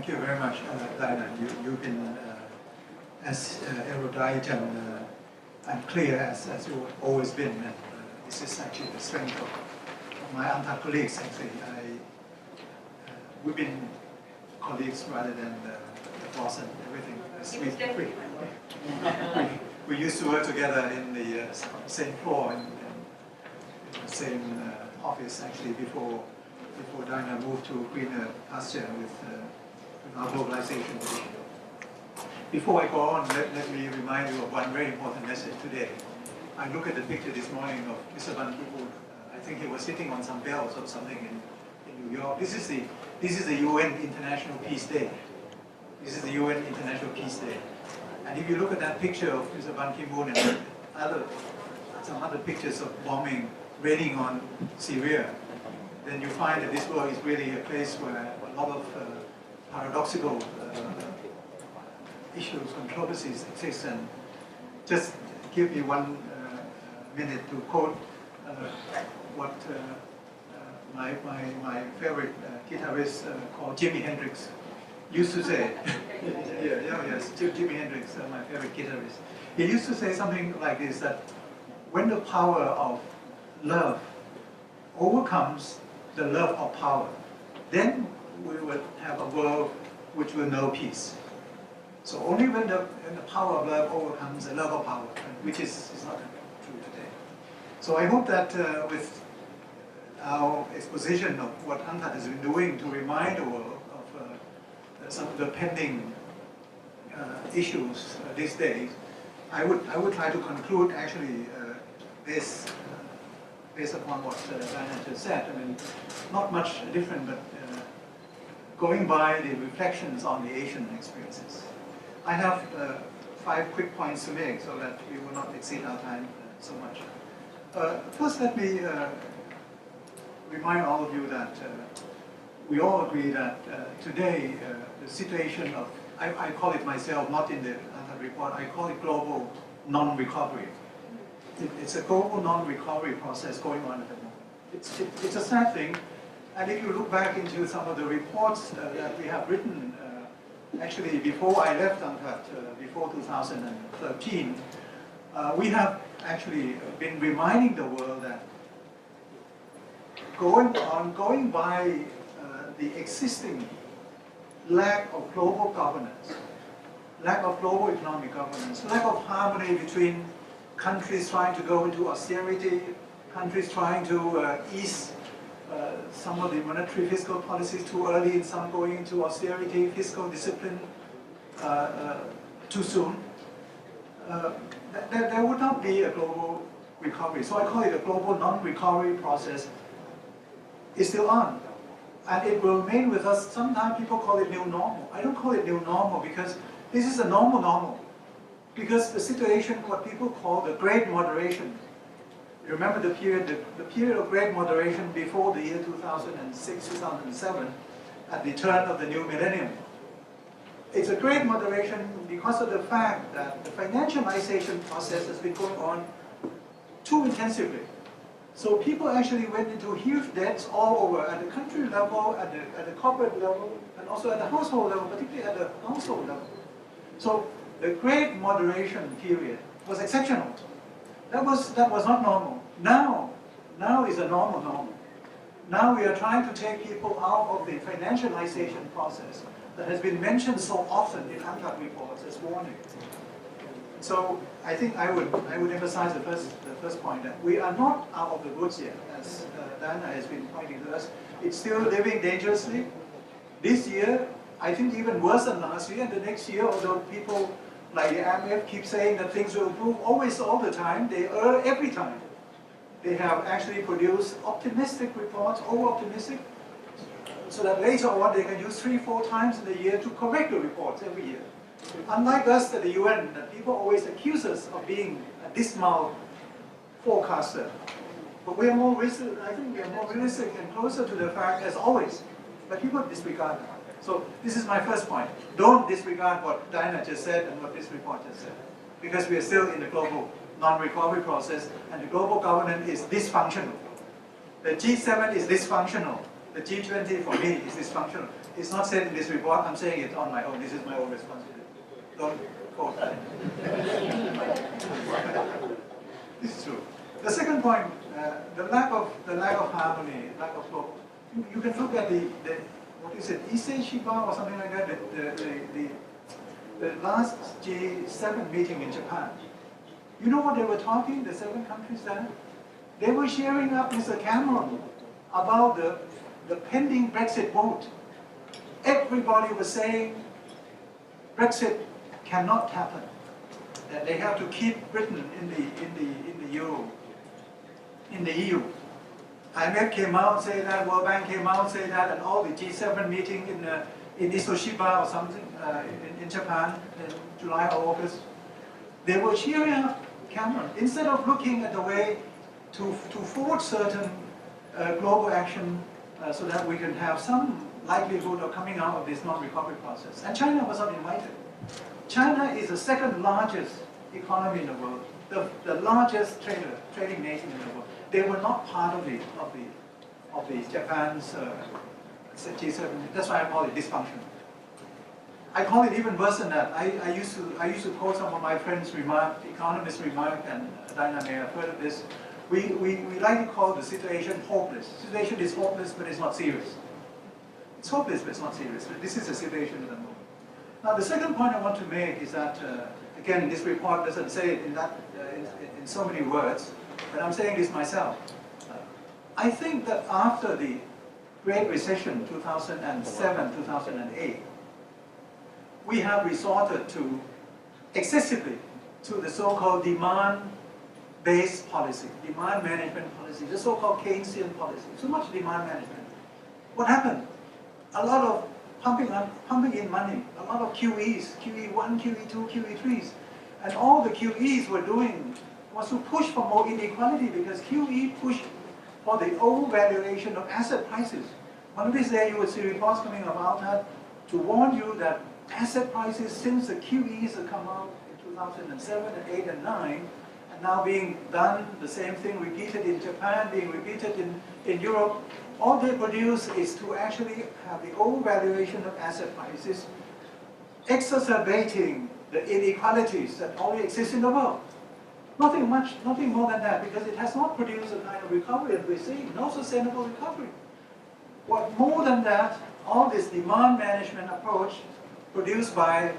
Thank you very much, Diana. You've been as erudite and clear as you've always been, and this is actually the strength of my UNCTAD colleagues. Actually, we've been colleagues rather than the boss and everything. We used to work together in the same floor and the same office actually before Diana moved to greener pasture with our globalization division. Before I go on, let me remind you of one very important message today. I look at the picture this morning of Mr. Ban Ki-moon. I think he was sitting on some bells or something in New York. This is the UN International Peace Day. This is the UN International Peace Day. And if you look at that picture of Mr. Ban Ki-moon and some other pictures of bombing raining on Syria, then you find that this world is really a place where a lot of paradoxical issues, controversies exist. And just give me 1 minute to quote what my favorite guitarist called Jimi Hendrix used to say. Yes, Jimi Hendrix, my favorite guitarist. He used to say something like this, that when the power of love overcomes the love of power, then we will have a world which will know peace. So only when the power of love overcomes the love of power, which is not true today. So I hope that with our exposition of what UNCTAD has been doing to remind the world of some of the pending issues these days, I would try to conclude actually based upon what Diana just said. I mean, not much different, but going by the reflections on the Asian experiences. I have 5 quick points to make so that we will not exceed our time so much. First, let me remind all of you that we all agree that today the situation of, I call it myself, not in the UNCTAD report, I call it global non-recovery. It's a global non-recovery process going on at the moment. It's a sad thing, and if you look back into some of the reports that we have written, actually before I left UNCTAD, before 2013, we have actually been reminding the world that going by the existing lack of global governance, lack of global economic governance, lack of harmony between countries trying to go into austerity, countries trying to ease some of the monetary fiscal policies too early, and some going into austerity, fiscal discipline too soon, there would not be a global recovery. So I call it a global non-recovery process. It's still on. And it will remain with us. Sometimes people call it new normal. I don't call it new normal because this is a normal. Because the situation, what people call the Great Moderation, you remember the period of Great Moderation before the year 2006, 2007, at the turn of the new millennium. It's a Great Moderation because of the fact that the financialization process has been going on too intensively. So people actually went into huge debts all over, at the country level, at the corporate level, and also at the household level, particularly at the household level. So the Great Moderation period was exceptional. That was not normal. Now is a normal. Now we are trying to take people out of the financialization process that has been mentioned so often in UNCTAD reports as warning. So I think I would emphasize the first point, that we are not out of the woods yet, as Diana has been pointing to us. It's still living dangerously. This year, I think even worse than last year, and the next year, although people like the IMF keep saying that things will improve always, all the time, they err every time. They have actually produced optimistic reports, over-optimistic, so that later on they can use 3-4 times in a year to correct the reports every year. Unlike us at the UN, that people always accuse us of being a dismal forecaster. But we are more realistic, I think we are more realistic and closer to the fact as always. But people disregard that. So this is my first point. Don't disregard what Diana just said and what this report just said. Because we are still in the global non-recovery process, and the global governance is dysfunctional. The G7 is dysfunctional. the G20 for me is dysfunctional. It's not said in this report, I'm saying it on my own. This is my own responsibility. Don't quote that. This is true. The second point, the lack of harmony, lack of flow. You can look at the what is it, Issei Shiba or something like that, the last G7 meeting in Japan. You know what they were talking, the 7 countries there? They were sharing up Mr. Cameron about the pending Brexit vote. Everybody was saying Brexit cannot happen. That they have to keep Britain in the Euro, in the EU. IMF came out and say that, World Bank came out and say that, and all the G7 meeting in Isoshiba or something in Japan in July or August, they were cheering up Cameron instead of looking at the way to forge certain global action so that we can have some likelihood of coming out of this non-recovery process. And China was not invited. China is the second largest economy in the world, the largest trading nation in the world. They were not part of the Japan's G7. That's why I call it dysfunctional. I call it even worse than that. I used to quote some of my friends' remark, economists' remark, and Dinah may have heard of this. We like to call the situation hopeless. The situation is hopeless, but it's not serious. It's hopeless, but it's not serious. But this is the situation at the moment. Now, the second point I want to make is that, again, this report doesn't say it in so many words, but I'm saying this myself. I think that after the Great Recession, 2007, 2008, we have resorted to, excessively, to the so-called demand-based policy, demand management policy, the so-called Keynesian policy, too much demand management. What happened? A lot of pumping in money, a lot of QEs, QE1, QE2, QE3s. And all the QEs were doing was to push for more inequality because QE pushed for the overvaluation of asset prices. One of these days you would see reports coming about that to warn you that asset prices since the QEs have come out in 2007 and 8 and 9 and now being done, the same thing repeated in Japan, being repeated in Europe, all they produce is to actually have the overvaluation of asset prices, exacerbating the inequalities that already exist in the world. Nothing more than that, because it has not produced the kind of recovery that we're seeing, no sustainable recovery. What more than that, all this demand management approach produced by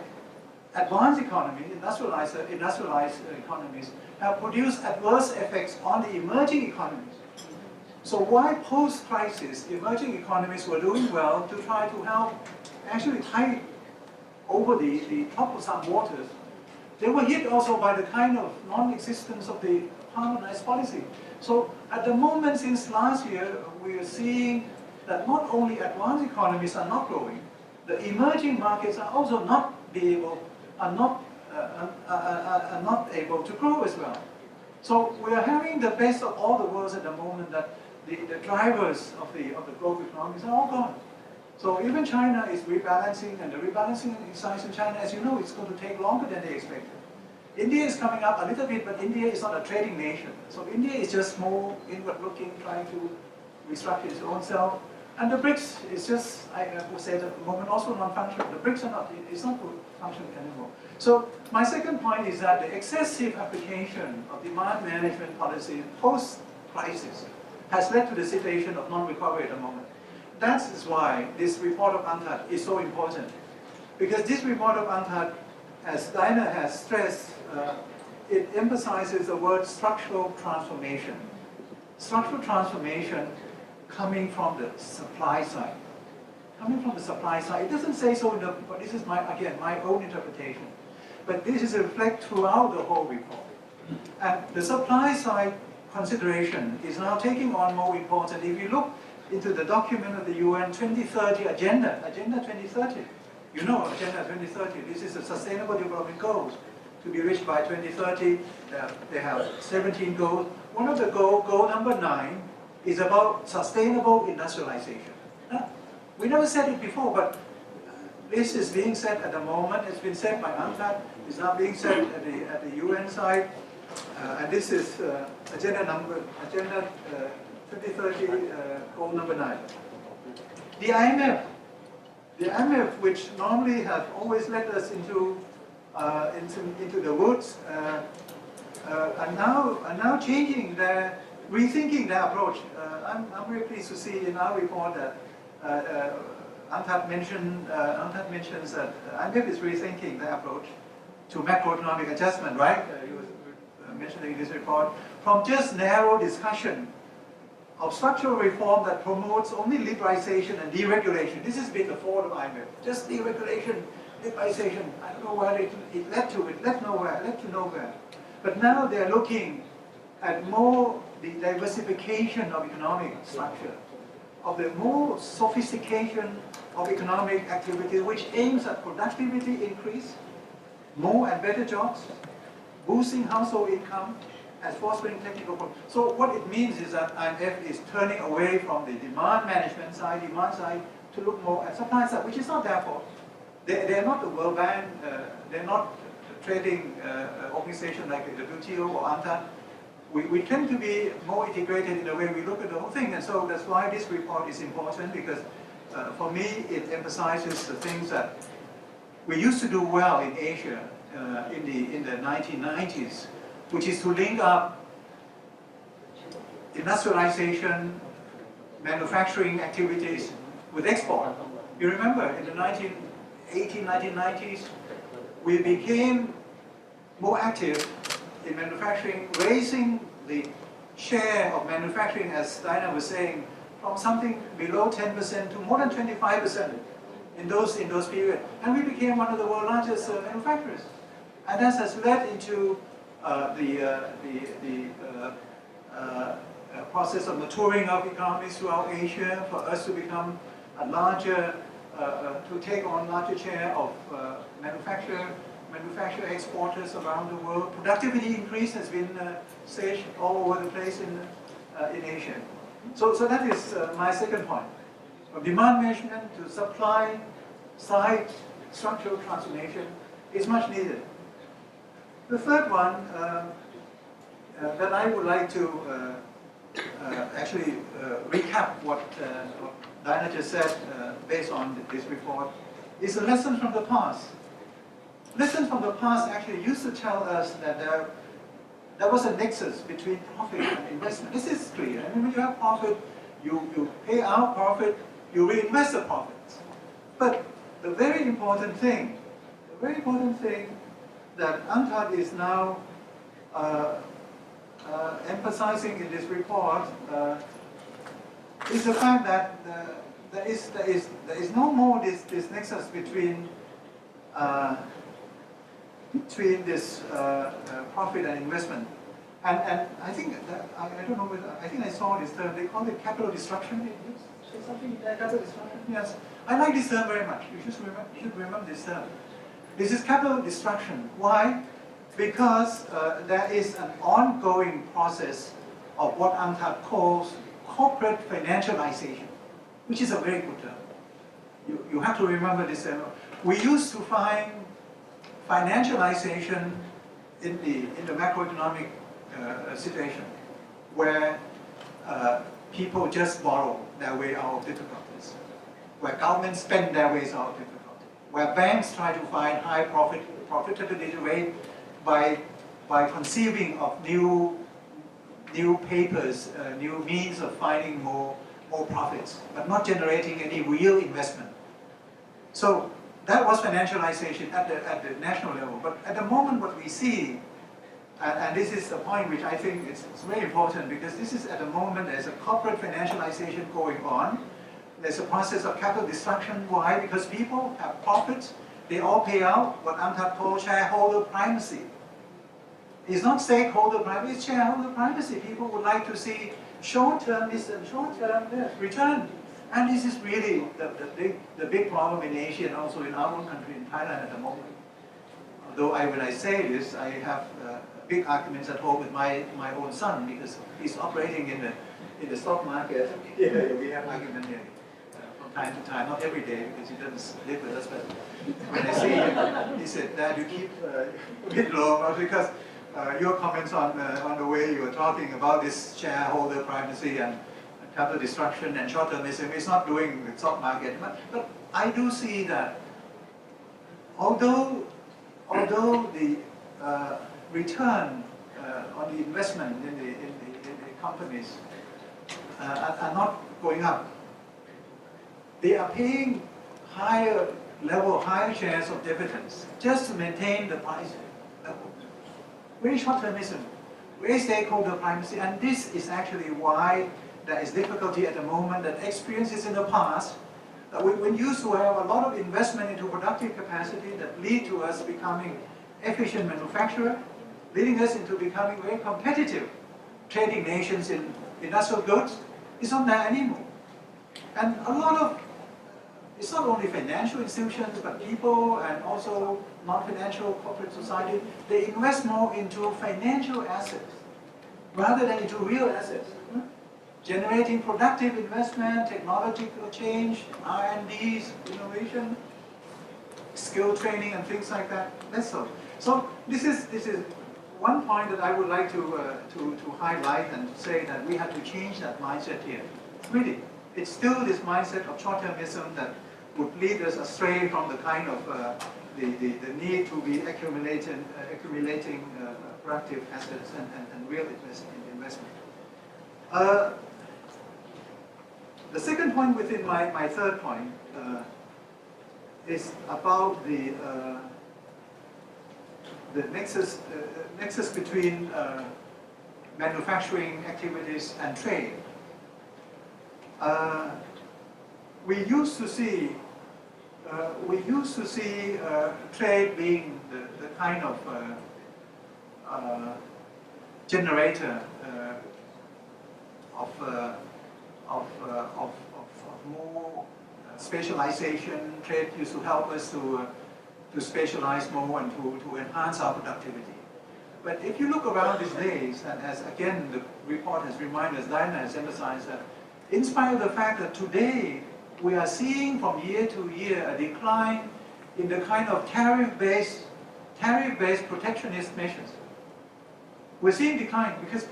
advanced economies, industrialized economies, have produced adverse effects on the emerging economies. So why post-crisis, emerging economies were doing well to try to help actually tide over the top of some waters, they were hit also by the kind of non-existence of the harmonized policy. So at the moment since last year, we are seeing that not only advanced economies are not growing, the emerging markets are also not able to grow as well. So we are having the best of all the worlds at the moment, that the drivers of the global economies are all gone. So even China is rebalancing, and the rebalancing exercise in China, as you know, it's going to take longer than they expected. India is coming up a little bit, but India is not a trading nation. So India is just more inward-looking, trying to restructure its own self. And the BRICS is just, I would say at the moment, also non-functional. The BRICS are not, it's not functioning anymore. So my second point is that the excessive application of demand management policy post-crisis has led to the situation of non-recovery at the moment. That is why this report of UNCTAD is so important. Because this report of UNCTAD, as Dinah has stressed, it emphasizes the word structural transformation. Structural transformation coming from the supply side. Coming from the supply side. It doesn't say so, but this is again, my own interpretation. But this is reflected throughout the whole report. And the supply side consideration is now taking on more importance. If you look into the document of the UN 2030 Agenda 2030, you know Agenda 2030, this is the Sustainable Development Goals to be reached by 2030. They have 17 goals. One of the goal number 9, is about sustainable industrialization. We never said it before, but this is being said at the moment. It's been said by UNCTAD. It's now being said at the UN side. And this is Agenda 2030, goal number 9. The IMF, which normally have always led us into the woods, are now changing rethinking their approach. I'm very pleased to see in our report that UNCTAD mentions that IMF is rethinking their approach to macroeconomic adjustment, right? You were mentioning in this report, from just narrow discussion of structural reform that promotes only liberalization and deregulation. This has been the fault of IMF. Just deregulation, liberalization. I don't know where it led to. It led to nowhere. But now they're looking at more the diversification of economic structure, of the more sophistication of economic activity, which aims at productivity increase, more and better jobs, boosting household income, and fostering technical growth. So what it means is that IMF is turning away from the demand management side, to look more at supply side, which is not their fault. They're not the World Bank, they're not a trading organization like the WTO or UNCTAD. We tend to be more integrated in the way we look at the whole thing, and so that's why this report is important, because for me it emphasizes the things that we used to do well in Asia in the 1990s, which is to link up industrialization, manufacturing activities with export. You remember in the 1990s, we became more active in manufacturing, raising the share of manufacturing, as Diana was saying, from something below 10% to more than 25% in those periods. And we became one of the world's largest manufacturers. And that has led into the process of maturing of economies throughout Asia, for us to become a larger, to take on larger share of manufacture exporters around the world. Productivity increase has been staged all over the place in Asia. So that is my second point. From demand management to supply side structural transformation is much needed. The third one that I would like to actually recap what Diana just said based on this report is a lesson from the past. Lessons from the past actually used to tell us that there was a nexus between profit and investment. This is clear. I mean, when you have profit, you pay out profit, you reinvest the profits. But the very important thing that UNCTAD is now emphasizing in this report is the fact that there is no more this nexus between this profit and investment. And I think that, I don't know whether, I think I saw this term, they call it capital destruction. Say something like capital destruction? Yes. I like this term very much. You should remember this term. This is capital destruction. Why? Because there is an ongoing process of what UNCTAD calls corporate financialization, which is a very good term. You have to remember this term. We used to find financialization in the macroeconomic situation, where people just borrow their way out of difficulties, where governments spend their ways out of difficulty, where banks try to find high profitability rate by conceiving of new papers, new means of finding more profits, but not generating any real investment. So that was financialization at the national level. But at the moment, what we see, and this is the point which I think it's very important, because this is at the moment there's a corporate financialization going on. There's a process of capital destruction. Why? Because people have profits, they all pay out what UNCTAD calls shareholder primacy. It's not stakeholder primacy, it's shareholder primacy. People would like to see short-term this and short-term return. And this is really the big problem in Asia and also in our own country, in Thailand at the moment. Although when I say this, I have big arguments at home with my own son, because he's operating in the stock market. Yeah, we have argument here from time to time, not every day because he doesn't live with us, but when I see him, he said, "Dad, you keep a bit low," because your comments on the way you were talking about this shareholder primacy and capital destruction and short-termism is not doing the stock market. But I do see that although the return on the investment in the companies are not going up, they are paying higher shares of dividends just to maintain the price level. Very short-termism, very stakeholder primacy, and this is actually why there is difficulty at the moment. That experiences in the past, we used to have a lot of investment into productive capacity that lead to us becoming efficient manufacturer, leading us into becoming very competitive trading nations in industrial goods. It's not there anymore. And a lot of, it's not only financial institutions, but people and also non-financial corporate society, they invest more into financial assets rather than into real assets. Generating productive investment, technological change, R&Ds, innovation, skill training and things like that. That's all. So this is one point that I would like to highlight and say that we have to change that mindset here. Really, it's still this mindset of short-termism that would lead us astray from the kind of the need to be accumulating productive assets and real investment. The second point within my third point is about the nexus between manufacturing activities and trade. We used to see trade being the kind of generator of more specialization. Trade used to help us to specialize more and to enhance our productivity. But if you look around these days, and as again the report has reminded us, Diana has emphasized that in spite of the fact that today we are seeing from year to year a decline in the kind of tariff-based protectionist measures. We're seeing decline because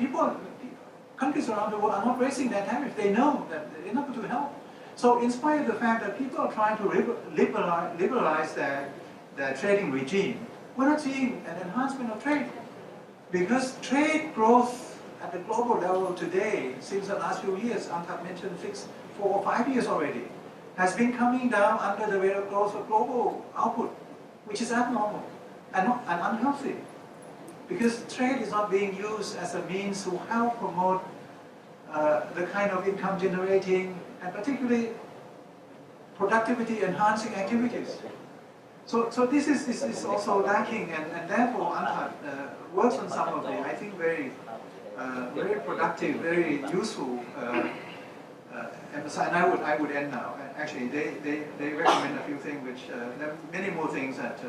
countries around the world are not raising their tariffs. They know that they're not going to help. So in spite of the fact that people are trying to liberalize their trading regime, we're not seeing an enhancement of trade. Because trade growth at the global level today, since the last few years, UNCTAD mentioned 4 or 5 years already, has been coming down under the rate of growth of global output, which is abnormal and unhealthy. Because trade is not being used as a means to help promote the kind of income generating and particularly productivity enhancing activities. So this is also lacking, and therefore UNCTAD works on some of the, I think, very productive, very useful emphasis. And I would end now. Actually, they recommend a few things which there are many more things that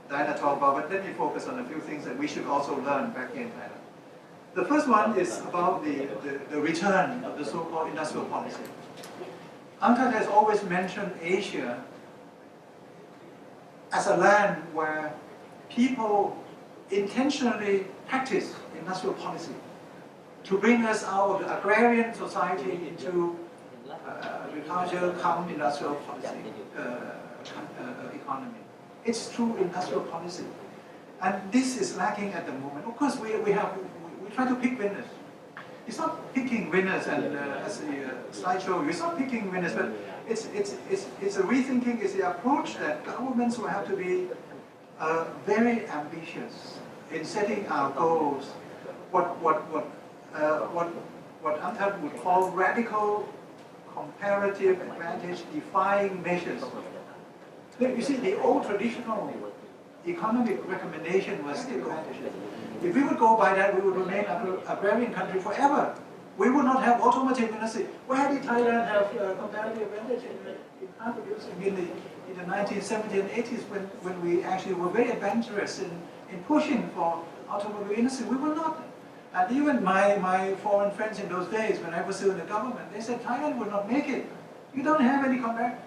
Diana talked about, but let me focus on a few things that we should also learn back in Thailand. The first one is about the return of the so-called industrial policy. UNCTAD has always mentioned Asia as a land where people intentionally practice industrial policy to bring us out of the agrarian society into agriculture, industrial policy economy. It's true industrial policy, and this is lacking at the moment. Of course, we try to pick winners. It's not picking winners, and as the slideshow, it's not picking winners, but it's a rethinking. It's the approach that governments will have to be very ambitious in setting our goals. What UNCTAD would call radical comparative advantage defying measures. You see, the old traditional economic recommendation was still advantageous. If we would go by that, we would remain an agrarian country forever. We would not have automotive industry. Where did Thailand have comparative advantage in car producing in the 1970s and 80s when we actually were very adventurous in pushing for automobile industry? We were not. And even my foreign friends in those days, when I was still in the government, they said Thailand will not make it. You don't have any comparative.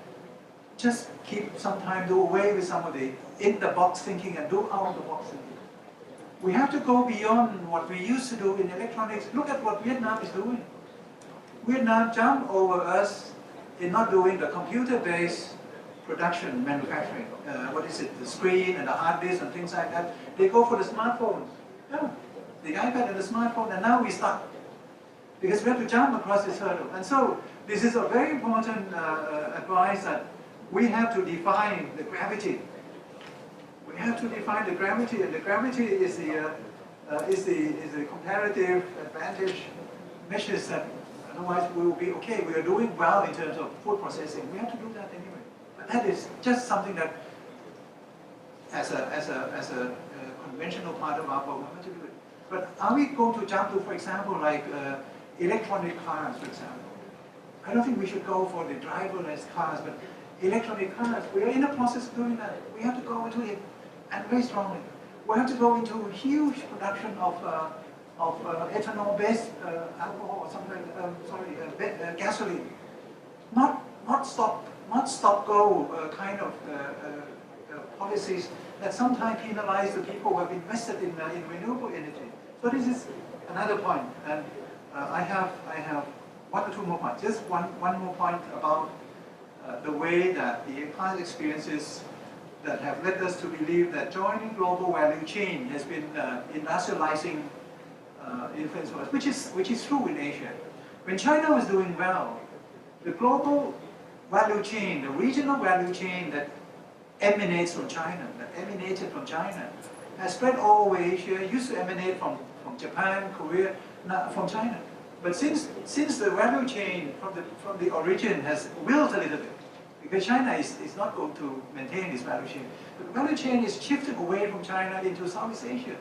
Just keep some time, do away with some of the in-the-box thinking and do out-of-the-box thinking. We have to go beyond what we used to do in electronics. Look at what Vietnam is doing. Vietnam jumped over us in not doing the computer-based production manufacturing. What is it? The screen and the hard disk and things like that. They go for the smartphones. Yeah, the iPad and the smartphone, and now we stop. Because we have to jump across this hurdle. And so this is a very important advice that we have to define the gravity. We have to define the gravity, and the gravity is the comparative advantage measures that otherwise we will be okay. We are doing well in terms of food processing. We have to do that anyway. But that is just something that, as a conventional part of our program, we have to do it. But are we going to jump to, for example, like electronic cars, for example? I don't think we should go for the driverless cars, but electronic cars, we are in the process of doing that. We have to go into it, and very strongly. We have to go into huge production of ethanol-based alcohol, or something like gasoline. Not stop-go kind of policies that sometimes penalize the people who have invested in renewable energy. So this is another point, and I have one or two more points. Just one more point about the way that the past experiences that have led us to believe that joining global value chain has been industrializing influence for us, which is true in Asia. When China was doing well, the global value chain, the regional value chain that emanated from China, has spread all over Asia. Used to emanate from Japan, Korea, from China. But since the value chain from the origin has wilt a little bit, because China is not going to maintain this value chain. The value chain is shifted away from China into Southeast Asia.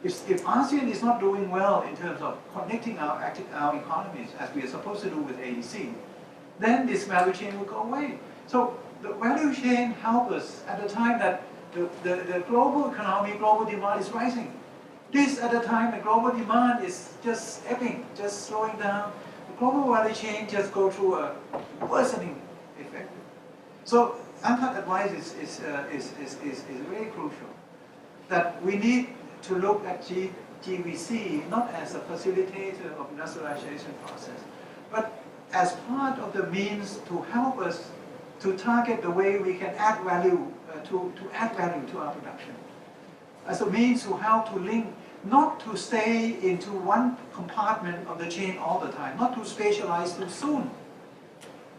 If ASEAN is not doing well in terms of connecting our economies, as we are supposed to do with AEC, then this value chain will go away. So the value chain helps us at the time that the global economy, global demand is rising. This at the time the global demand is just ebbing, just slowing down. The global value chain just go through a worsening effect. So UNCTAD advice is very crucial. That we need to look at GVC not as a facilitator of industrialization process, but as part of the means to help us to target the way we can add value, to add value to our production. As a means to help to link, not to stay into one compartment of the chain all the time, not to specialize too soon.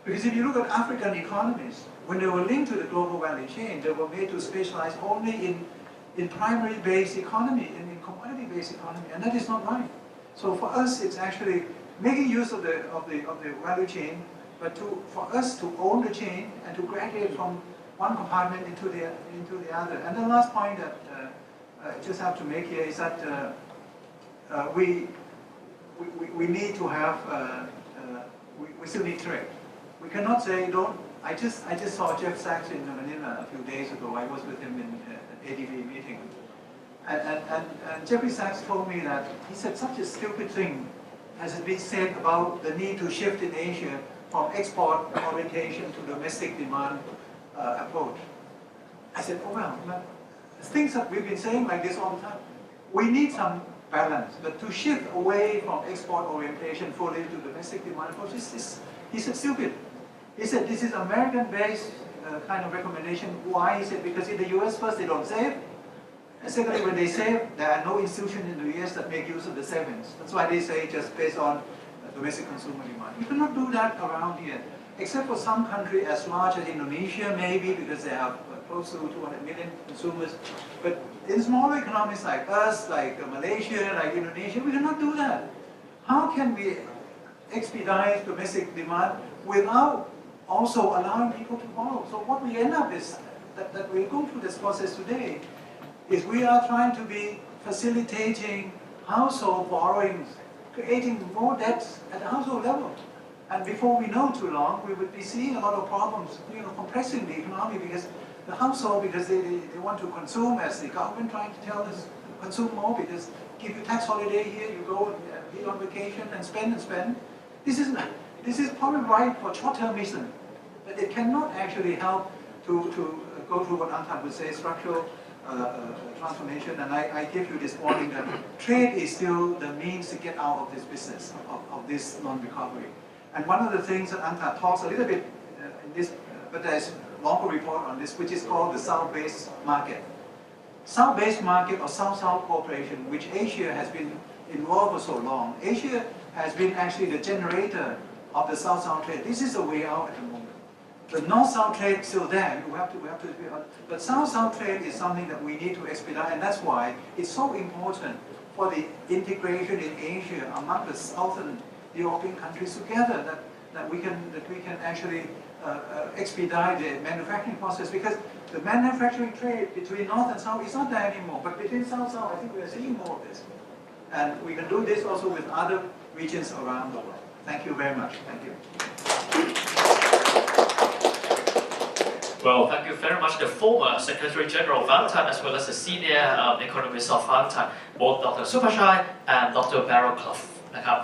Because if you look at African economies, when they were linked to the global value chain, they were made to specialize only in primary-based economy, in commodity-based economy, and that is not right. So for us, it's actually making use of the value chain, but for us to own the chain and to graduate from one compartment into the other. And the last point that I just have to make here is that we need to have we still need trade. We cannot say don't. I just saw Jeff Sachs in Manila a few days ago. I was with him in an ADB meeting, and Jeffrey Sachs told me that he said such a stupid thing has been said about the need to shift in Asia from export orientation to domestic demand approach. I said, oh well, things that we've been saying like this all the time. We need some balance, but to shift away from export orientation fully to domestic demand approach he said stupid. He said this is American-based kind of recommendation. Why? He said because in the US first they don't save, and secondly when they save there are no institutions in the US that make use of the savings. That's why they say just based on domestic consumer demand. You cannot do that around here, except for some country as large as Indonesia maybe because they have close to 200 million consumers. But in smaller economies like us, like Malaysia, like Indonesia, we cannot do that. How can we expedite domestic demand without also allowing people to borrow? So what we end up is that we go through this process today is we are trying to be facilitating household borrowings, creating more debts at the household level. And before we know too long, we would be seeing a lot of problems, compressing the economy because the household, because they want to consume, as the government trying to tell us, consume more because give you tax holiday here, you go and be on vacation and spend. This is probably right for short-termism, but it cannot actually help to go through what UNCTAD would say, structural transformation. And I give you this warning that trade is still the means to get out of this business, of this non-recovery. And one of the things that UNCTAD talks a little bit in this, but there's a longer report on this, which is called the South-based market. South-based market or South-South cooperation, which Asia has been involved for so long. Asia has been actually the generator of the South-South trade. This is the way out at the moment. The North-South trade is still there. We have to but South-South trade is something that we need to expedite, and that's why it's so important for the integration in Asia among the Southern European countries together that we can actually expedite the manufacturing process, because the manufacturing trade between North and South is not there anymore, but between South-South I think we are seeing more of this. And we can do this also with other regions around the world. Thank you very much. Thank you. Well, thank you very much, the former Secretary General of UNCTAD as well as the senior economist of UNCTAD, both Dr. Supachai and Dr. Barrow Clough นะครับ